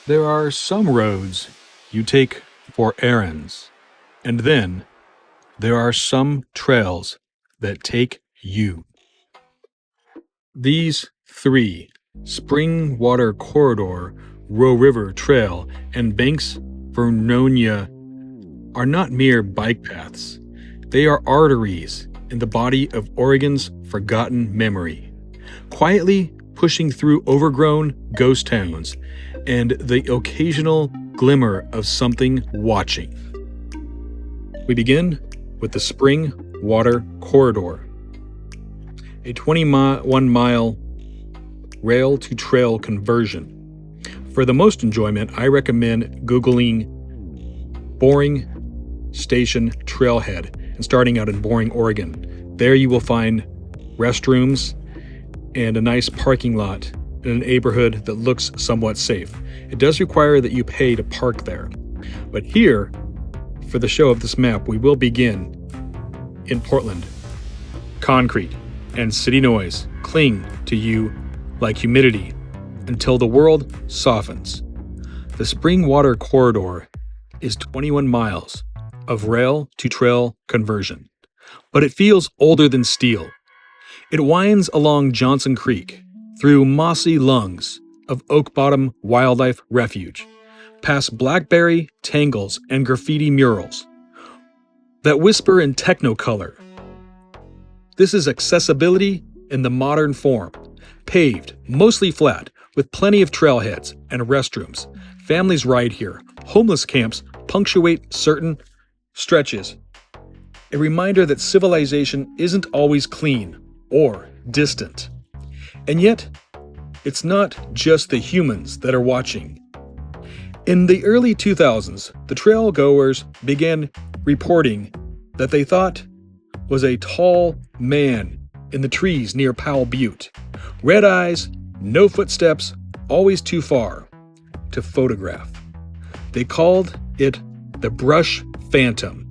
There are some roads you take for errands, and then there are some trails that take you. These three, Springwater Corridor, Row River Trail, and Banks-Vernonia, are not mere bike paths. They are arteries in the body of Oregon's forgotten memory, quietly pushing through overgrown ghost towns and the occasional glimmer of something watching. We begin with the Springwater Corridor, a 21-mile rail-to-trail conversion. For the most enjoyment, I recommend Googling Boring Station Trailhead and starting out in Boring, Oregon. There you will find restrooms and a nice parking lot in a neighborhood that looks somewhat safe. It does require that you pay to park there. But here, for the show of this map, we will begin in Portland. Concrete and city noise cling to you like humidity until the world softens. The Springwater Corridor is 21 miles of rail-to-trail conversion, but it feels older than steel. It winds along Johnson Creek, through mossy lungs of Oak Bottom Wildlife Refuge, past blackberry tangles and graffiti murals that whisper in technicolor. This is accessibility in the modern form, paved, mostly flat, with plenty of trailheads and restrooms. Families ride here. Homeless camps punctuate certain stretches. A reminder that civilization isn't always clean or distant. And yet, it's not just the humans that are watching. In the early 2000s, the trail goers began reporting that they thought was a tall man in the trees near Powell Butte. Red eyes, no footsteps, always too far to photograph. They called it the Brush Phantom.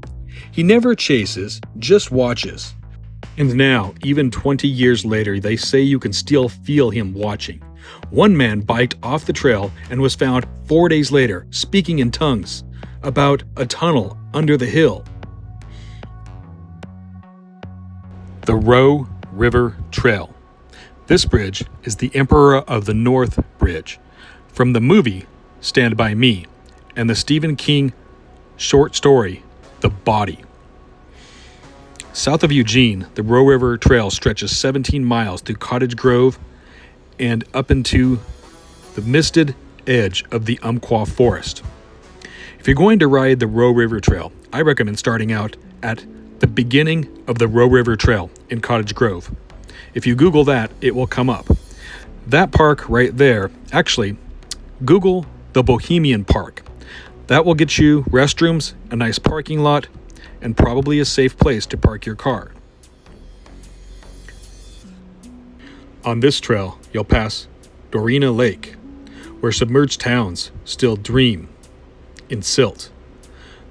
He never chases, just watches. And now, even 20 years later, they say you can still feel him watching. One man biked off the trail and was found 4 days later speaking in tongues about a tunnel under the hill. The Row River Trail. This bridge is the Emperor of the North Bridge, from the movie Stand By Me and the Stephen King short story The Body. South of Eugene, the Row River Trail stretches 17 miles through Cottage Grove and up into the misted edge of the Umpqua Forest. If you're going to ride the Row River Trail, I recommend starting out at the beginning of the Row River Trail in Cottage Grove. If you Google that, it will come up. That park right there, actually, Google the Bohemian Park. That will get you restrooms, a nice parking lot, and probably a safe place to park your car. On this trail, you'll pass Dorena Lake, where submerged towns still dream in silt.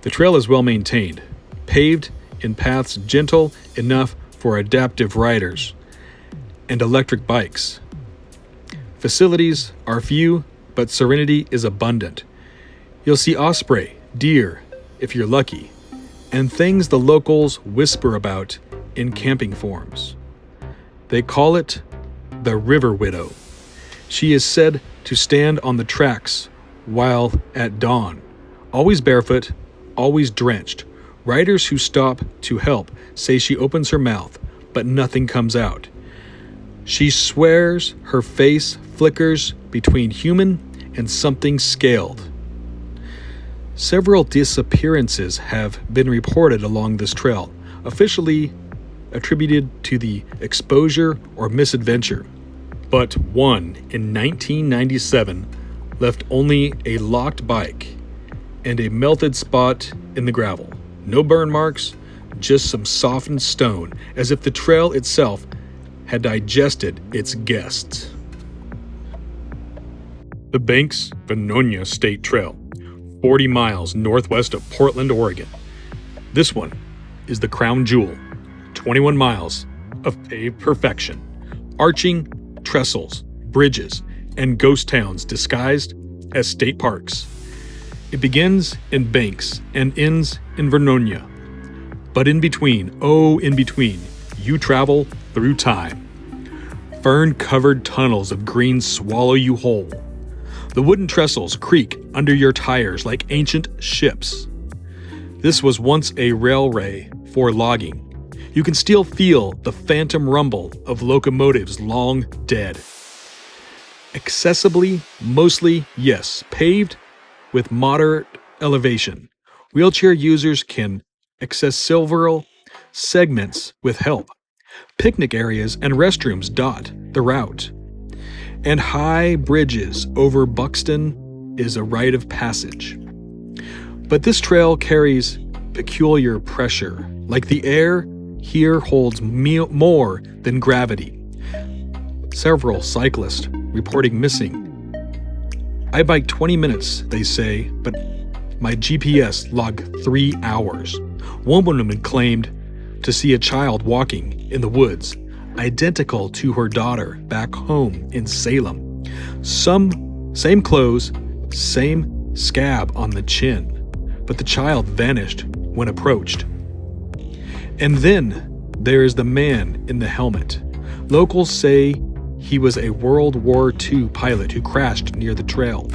The trail is well maintained, paved in paths gentle enough for adaptive riders and electric bikes. Facilities are few, but serenity is abundant. You'll see osprey, deer, if you're lucky, and things the locals whisper about in camping forums. They call it the River Widow. She is said to stand on the tracks while at dawn, always barefoot, always drenched. Riders who stop to help say she opens her mouth, but nothing comes out. She swears her face flickers between human and something scaled. Several disappearances have been reported along this trail, officially attributed to the exposure or misadventure. But one in 1997 left only a locked bike and a melted spot in the gravel. No burn marks, just some softened stone, as if the trail itself had digested its guests. The Banks-Vernonia State Trail, 40 miles northwest of Portland, Oregon. This one is the crown jewel, 21 miles of paved perfection, arching trestles, bridges, and ghost towns disguised as state parks. It begins in Banks and ends in Vernonia. But in between, oh, in between, you travel through time. Fern-covered tunnels of green swallow you whole. The wooden trestles creak under your tires like ancient ships. This was once a railway for logging. You can still feel the phantom rumble of locomotives long dead. Accessibly, mostly, yes, paved with moderate elevation. Wheelchair users can access several segments with help. Picnic areas and restrooms dot the route. And high bridges over Buxton is a rite of passage. But this trail carries peculiar pressure, like the air here holds more than gravity. Several cyclists reporting missing. I biked 20 minutes, they say, but my GPS logged 3 hours. One woman claimed to see a child walking in the woods, identical to her daughter back home in Salem. Same clothes, same scab on the chin, but the child vanished when approached. And then there is the man in the helmet. Locals say he was a World War II pilot who crashed near the trail,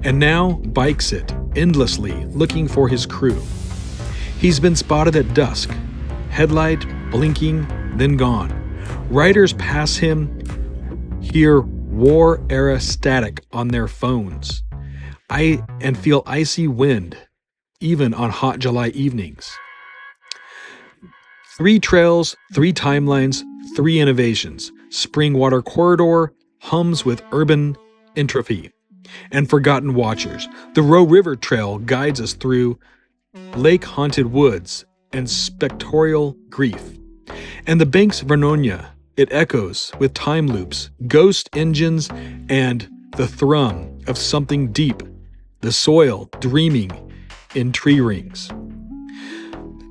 and now bikes it endlessly looking for his crew. He's been spotted at dusk, headlight blinking, then gone. Riders pass him, hear war-era static on their phones, and feel icy wind, even on hot July evenings. 3 trails, 3 timelines, 3 innovations. Springwater Corridor hums with urban entropy and forgotten watchers. The River Trail guides us through lake-haunted woods and spectral grief. And the Banks-Vernonia, it echoes with time loops, ghost engines, and the thrum of something deep, the soil dreaming in tree rings.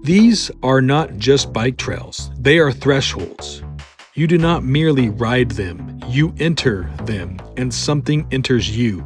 These are not just bike trails, they are thresholds. You do not merely ride them, you enter them, and something enters you.